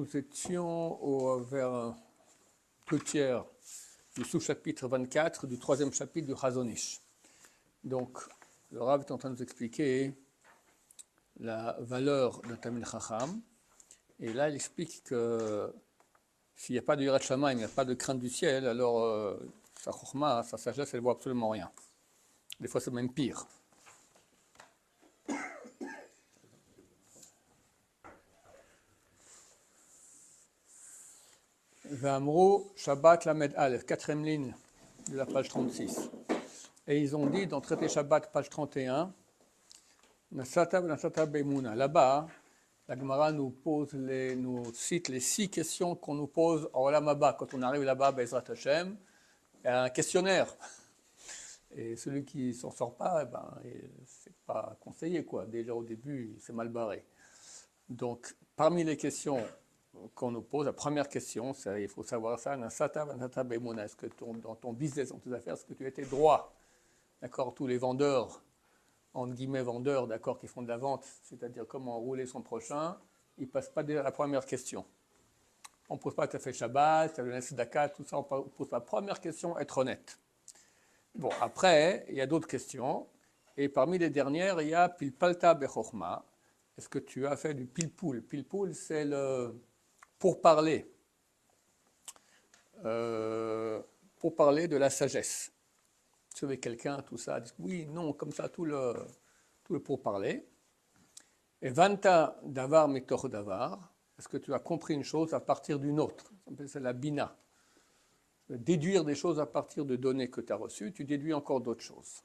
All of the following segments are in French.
Nous étions vers 2/3 du sous-chapitre 24 du 3e chapitre du Chazon Ish. Donc, le Rav est en train de nous expliquer la valeur d'un Talmid Chacham. Et là, il explique que s'il n'y a pas de Yirat Shamayim, il n'y a pas de crainte du ciel, alors sa chokhma, sa sagesse, elle ne voit absolument rien. Des fois, c'est même pire. V'amru Shabbat Lamed Aleph, 4e ligne de la page 36. Et ils ont dit dans Traité Shabbat, page 31, Nasata Be'emuna. Là-bas, la Gemara nous cite les 6 questions qu'on nous pose en Olam Haba. Quand on arrive là-bas, Be'ezrat Hashem, il y a un questionnaire. Et celui qui ne s'en sort pas, c'est pas conseillé, quoi. Déjà au début, c'est mal barré. Donc, parmi les questions qu'on nous pose, la première question, il faut savoir ça, est-ce que dans ton business, dans tes affaires, est-ce que tu étais droit? D'accord, tous les vendeurs, entre guillemets vendeurs, d'accord, qui font de la vente, c'est-à-dire comment rouler son prochain, ils ne passent pas déjà la première question. On ne pose pas tu as fait Shabbat, tu as donné Tzedaka, tout ça, on pose la première question, être honnête. Bon, après, il y a d'autres questions, et parmi les dernières, il y a Pilpalta Bechokhma. Est-ce que tu as fait du pilpoul? Pilpoul, c'est le pourparler de la sagesse. Tu veux quelqu'un, tout ça, dit oui, non, comme ça, tout le pourparler. Et Vanta Davar Mitoch Davar, est-ce que tu as compris une chose à partir d'une autre? C'est la bina. Déduire des choses à partir de données que tu as reçues, tu déduis encore d'autres choses.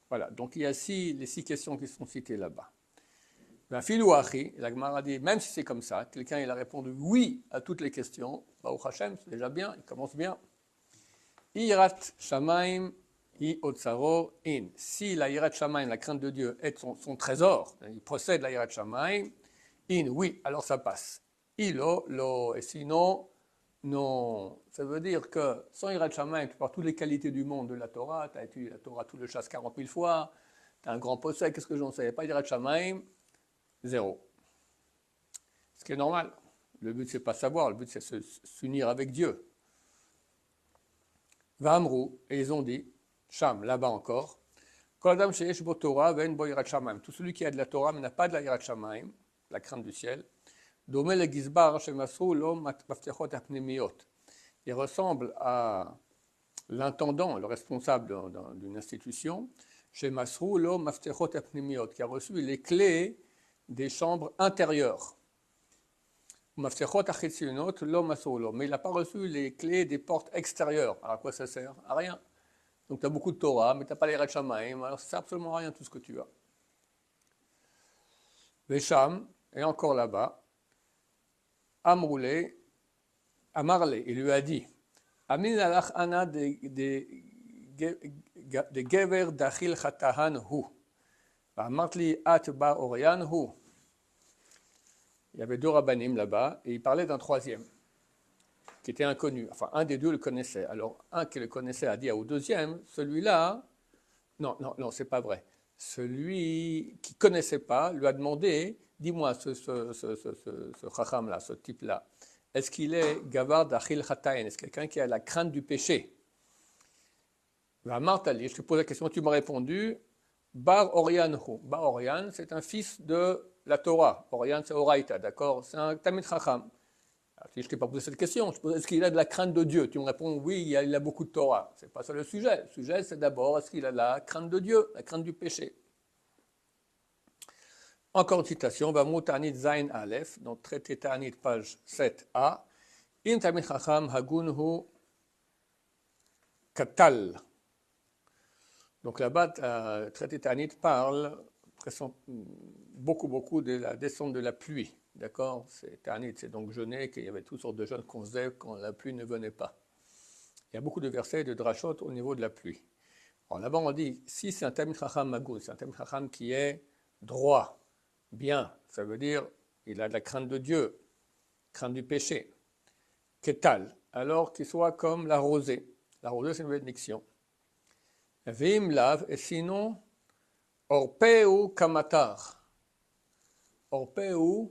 Voilà, donc il y a les 6 questions qui sont citées là-bas. La Gemara dit, même si c'est comme ça, quelqu'un il a répondu oui à toutes les questions, Baruch Hashem, c'est déjà bien, il commence bien. Yirat Shamaim I Otsaro In. Si la Yirat Shamaim, la crainte de Dieu, est son trésor, il possède la Yirat Shamaim, In, oui, alors ça passe. Ilo, lo, et sinon, non. Ça veut dire que sans Yirat Shamaim, tu parles toutes les qualités du monde de la Torah, tu as étudié la Torah, tout le chasse 40 000 fois, tu as un grand possède, qu'est-ce que j'en sais? Pas Yirat Shamaim, 0. Ce qui est normal. Le but, c'est pas savoir, le but, c'est s'unir avec Dieu. V'amru, et ils ont dit, Sham, là-bas encore, tout celui qui a de la Torah mais n'a pas de la Yirat Shamayim, la crainte du ciel, il ressemble à l'intendant, le responsable d'une institution, qui a reçu les clés des chambres intérieures. Mais il n'a pas reçu les clés des portes extérieures. Alors à quoi ça sert? À rien. Donc tu as beaucoup de Torah, mais tu n'as pas les Yirat Shamayim, alors ça ne sert absolument à rien tout ce que tu as. Vesham, et encore là-bas, Amarle, il lui a dit, Amin alach ana de gever dachil chatahan hu. Amartli at ba orian hu. Il y avait 2 rabbanim là-bas, et il parlait d'un 3e, qui était inconnu. Enfin, un des 2 le connaissait. Alors, un qui le connaissait a dit au 2e, celui-là, non, c'est pas vrai. Celui qui ne connaissait pas lui a demandé, dis-moi, ce chacham-là, ce type-là, est-ce qu'il est gavar d'achil chataen? Est-ce quelqu'un qui a la crainte du péché? Martali, je te pose la question, tu m'as répondu, Bar Orian hu. Bar Orian, c'est un fils de la Torah. Orian, c'est Oraita, d'accord? C'est un Talmid Chacham. Alors, je ne t'ai pas posé cette question. Est-ce qu'il a de la crainte de Dieu? Tu me réponds, oui, il a beaucoup de Torah. Ce n'est pas ça le sujet. Le sujet, c'est d'abord, est-ce qu'il a la crainte de Dieu, la crainte du péché? Encore une citation, Vamru Ta'anit Zain Aleph, dans Traité Ta'anit, page 7a. In Talmid Chacham Hagunhu Katal. Donc là-bas, Traité Ta'anit parle beaucoup de la descente de la pluie. D'accord? C'est Ta'anit, c'est donc jeûner, qu'il y avait toutes sortes de jeûnes qu'on faisait quand la pluie ne venait pas. Il y a beaucoup de versets de drachot au niveau de la pluie. Alors là-bas, on dit, si c'est un Talmid Chacham Magoun, c'est un Talmid Chacham qui est droit, bien, ça veut dire, il a de la crainte de Dieu, crainte du péché. Ketal, alors qu'il soit comme la rosée. La rosée, c'est une bénédiction. Vim lav, et sinon, orpeu kamatar. Orpeu,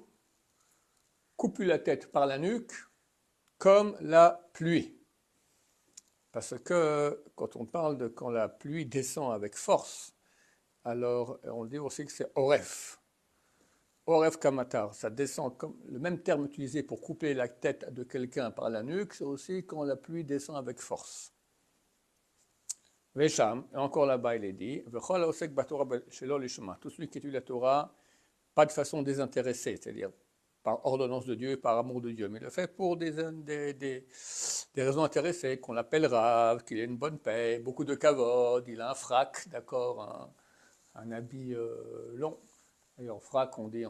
coupe la tête par la nuque comme la pluie. Parce que quand on parle de quand la pluie descend avec force, alors on dit aussi que c'est Oref. Oref Kamatar, ça descend comme le même terme utilisé pour couper la tête de quelqu'un par la nuque, c'est aussi quand la pluie descend avec force. Vesham, et encore là-bas il est dit, tout celui qui étudie la Torah, pas de façon désintéressée, c'est-à-dire par ordonnance de Dieu et par amour de Dieu, mais il le fait pour des raisons intéressées, qu'on l'appelle Rav, qu'il ait une bonne paix, beaucoup de kavod, il a un frac, d'accord, un habit long. Et en frac, on dit à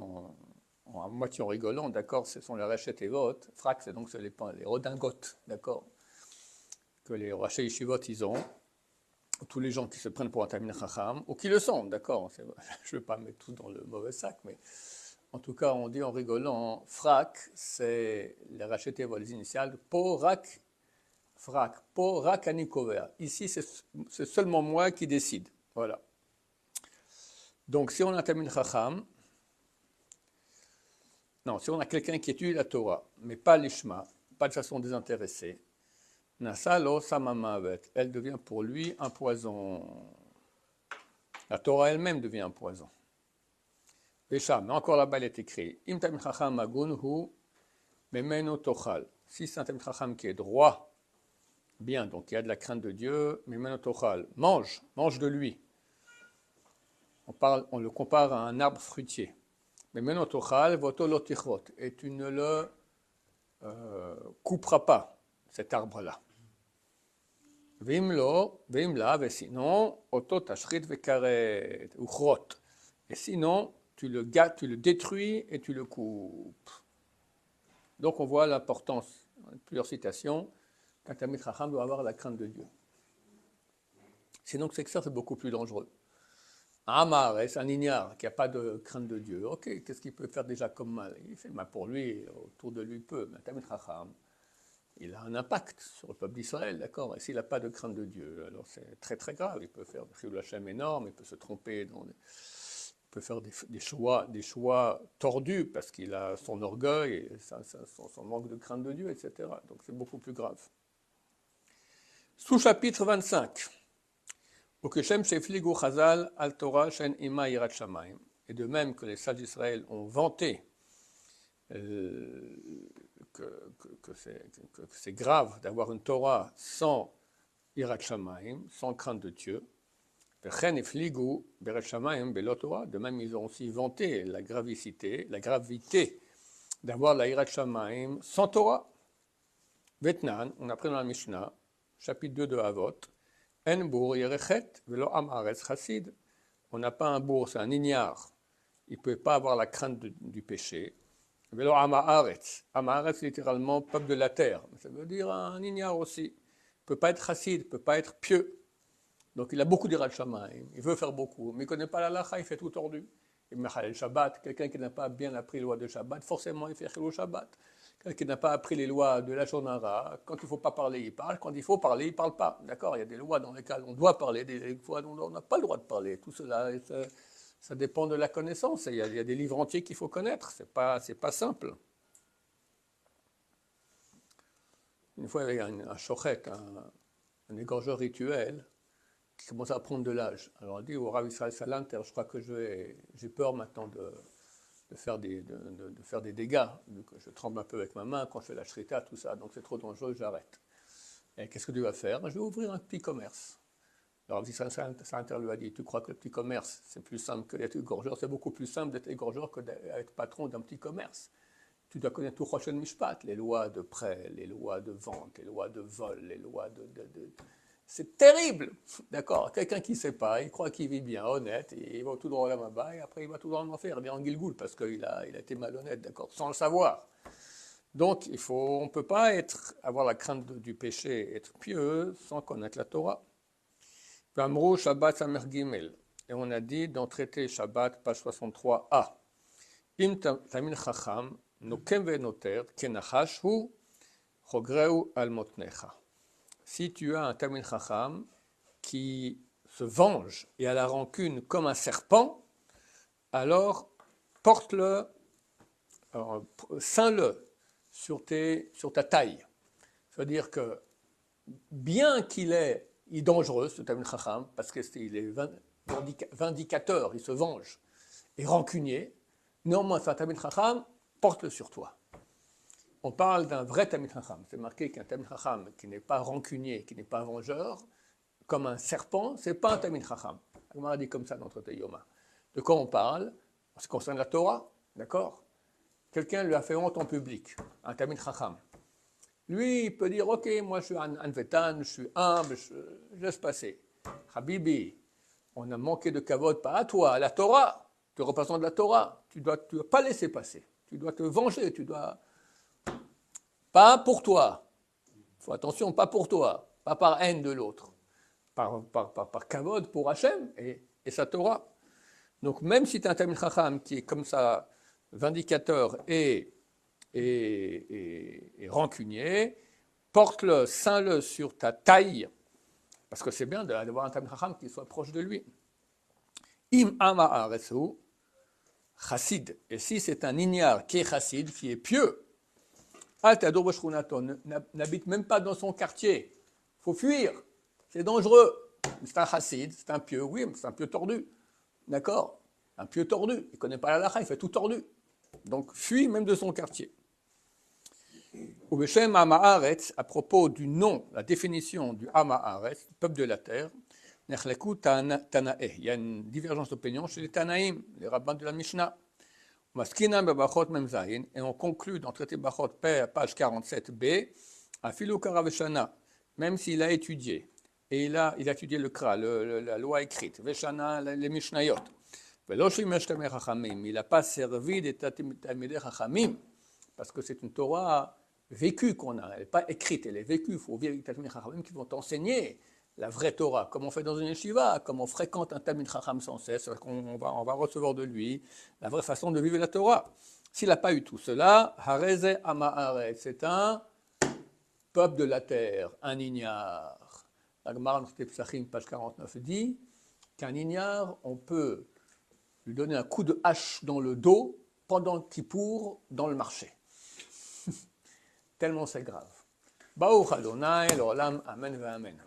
moitié en rigolant, d'accord, ce sont les rachettes et votes. Frac, c'est donc les redingotes, d'accord, que les rachets yeshivot, ils ont. Tous les gens qui se prennent pour un Talmid Chacham, ou qui le sont, d'accord, je ne veux pas mettre tout dans le mauvais sac, mais en tout cas, on dit en rigolant, frac, c'est les rachetés les initiales, porak, frac, porak anikover. Ici, c'est seulement moi qui décide, voilà. Donc, si on a un Talmid Chacham, non, si on a quelqu'un qui étudie la Torah, mais pas l'Ishma, pas de façon désintéressée, Nasalo samamavet, elle devient pour lui un poison. La Torah elle-même devient un poison. Bécham, mais encore là-bas il est écrit, Im tamid chacham magunhu memeno tochal. Si c'est un tamid chacham qui est droit, bien, donc il y a de la crainte de Dieu, memeno tochal, mange de lui. On le compare à un arbre fruitier. Memeno tochal voto lo tichrot, et tu ne le couperas pas, cet arbre-là. Et sinon, et sinon, tu le gâtes, tu le détruis et tu le coupes. Donc on voit l'importance, plusieurs citations, qu'un Talmid Chacham doit avoir la crainte de Dieu. Sinon, c'est que ça, c'est beaucoup plus dangereux. Un Amar, c'est un ignare qui n'a pas de crainte de Dieu. Ok, qu'est-ce qu'il peut faire déjà comme mal? Il fait mal pour lui, autour de lui peu, mais un Talmid Chacham, il a un impact sur le peuple d'Israël, d'accord. Et s'il n'a pas de crainte de Dieu, alors c'est très très grave. Il peut faire des chilul Hashem énormes, il peut se tromper, il peut faire des choix tordus parce qu'il a son orgueil et son manque de crainte de Dieu, etc. Donc c'est beaucoup plus grave. Sous-chapitre 25. Ukeshem shefligu chazal al Torah shen ima yirat shamayim. Et de même que les sages d'Israël ont vanté que c'est grave d'avoir une Torah sans Yirat Shamayim, sans crainte de Dieu. De même, ils ont aussi vanté la gravité d'avoir la Yirat Shamayim sans Torah. Vetnan, on apprend dans la Mishnah, chapitre 2 de Avot, En bour yerechet velo am haaretz chassid. On n'a pas un bourg, c'est un ignare. Il ne peut pas avoir la crainte du péché. Velo Amaharetz. Amaharetz, littéralement, peuple de la terre. Ça veut dire un ignare aussi. Il ne peut pas être chassid, il ne peut pas être pieux. Donc il a beaucoup d'Yirat Shamayim, il veut faire beaucoup, mais il ne connaît pas la lacha, il fait tout tordu. Il met le Shabbat, quelqu'un qui n'a pas bien appris les lois de Shabbat, forcément il fait le Shabbat. Quelqu'un qui n'a pas appris les lois de la Shonara, quand il ne faut pas parler, il parle, quand il faut parler, il ne parle pas. D'accord, il y a des lois dans lesquelles on doit parler, des lois dont on n'a pas le droit de parler. Tout cela, ça dépend de la connaissance. Il y a des livres entiers qu'il faut connaître. C'est pas simple. Une fois, il y avait un shochet, un égorgeur rituel, qui commence à prendre de l'âge. Alors on dit au Rav Israël Salanter, je crois que j'ai peur maintenant de faire des dégâts. Je tremble un peu avec ma main quand je fais la shrita, tout ça, donc c'est trop dangereux, j'arrête. Et qu'est-ce que tu vas faire? Je vais ouvrir un petit commerce. Alors Rav Israël Salanter lui a dit, tu crois que le petit commerce, c'est plus simple que d'être égorgeur? C'est beaucoup plus simple d'être égorgeur que d'être patron d'un petit commerce. Tu dois connaître tout Choshen Mishpat, les lois de prêt, les lois de vente, les lois de vol, les lois de... C'est terrible, d'accord. Quelqu'un qui ne sait pas, il croit qu'il vit bien, honnête, et il va tout droit là-bas, et après il va tout droit en enfer, il vient en Gilgoul, parce qu'il a été malhonnête, d'accord, sans le savoir. Donc on ne peut pas avoir la crainte du péché, être pieux, sans connaître la Torah. Vamrou Shabbat Samer Gimel, et on a dit dans traité Shabbat, page 63a, Im Tamid Chacham, Nokem Venoter, Kenachash Hu, Chogreu al Motnecha. Si tu as un Talmid Chacham qui se venge et a la rancune comme un serpent, alors porte-le, ceins-le sur ta taille. C'est-à-dire que, bien qu'il est dangereux, ce Talmid Chacham, parce qu'il est vindicateur, il se venge, et rancunier, néanmoins, ce Talmid Chacham, porte-le sur toi. On parle d'un vrai Talmid Chacham. C'est marqué qu'un Talmid Chacham qui n'est pas rancunier, qui n'est pas vengeur, comme un serpent, ce n'est pas un Talmid Chacham. On a dit comme ça dans le traité Yoma. De quoi on parle? En ce qui concerne la Torah, d'accord? Quelqu'un lui a fait honte en public, un Talmid Chacham. Lui, il peut dire, ok, moi je suis un Vetan, je suis humble, je laisse passer. Habibi, on a manqué de kavod, pas à toi, à la Torah. Tu représentes la Torah. Tu dois pas laisser passer. Tu dois te venger, tu dois... Pas pour toi. Faut attention, pas pour toi. Pas par haine de l'autre. Par kavod pour Hachem et sa Torah. Donc même si tu es un Talmid Chacham qui est comme ça, vindicateur et rancunier, porte-le, ceins-le sur ta taille, parce que c'est bien d'avoir un Talmid Chacham qui soit proche de lui. Im ama aresu, chassid. Et si c'est un ignare qui est chassid, qui est pieux, n'habite même pas dans son quartier. Il faut fuir. C'est dangereux. C'est un chassid, c'est un pieux, oui, mais c'est un pieux tordu. D'accord? Un pieux tordu. Il ne connaît pas la halakha, il fait tout tordu. Donc, fuis même de son quartier. Ou Beshem Ha'ma'aretz, à propos du nom, la définition du Ha'ma'aretz, peuple de la terre, Nechleku Tanaeh. Il y a une divergence d'opinion chez les Tanaïm, les rabbins de la Mishnah. Et on conclut dans le traité Bachot, page 47b, à Philo Karaveshana, même s'il a étudié, et il a étudié le Kra, la loi écrite, Veshana, les Mishnayot, il n'a pas servi des Talmidei Chachamim, parce que c'est une Torah vécue qu'on a, elle n'est pas écrite, elle est vécue, il faut vivre avec des Talmidei Chachamim qui vont enseigner la vraie Torah, comme on fait dans une yeshiva, comme on fréquente un Talmid Chacham sans cesse, on va recevoir de lui la vraie façon de vivre la Torah. S'il n'a pas eu tout cela, Hareze Ama'aret, c'est un peuple de la terre, un ignare. La Gemara dans Psachim, page 49, dit qu'un ignare, on peut lui donner un coup de hache dans le dos pendant Kippour dans le marché. Tellement c'est grave. Baruch Adonai, l'olam, amen, amen.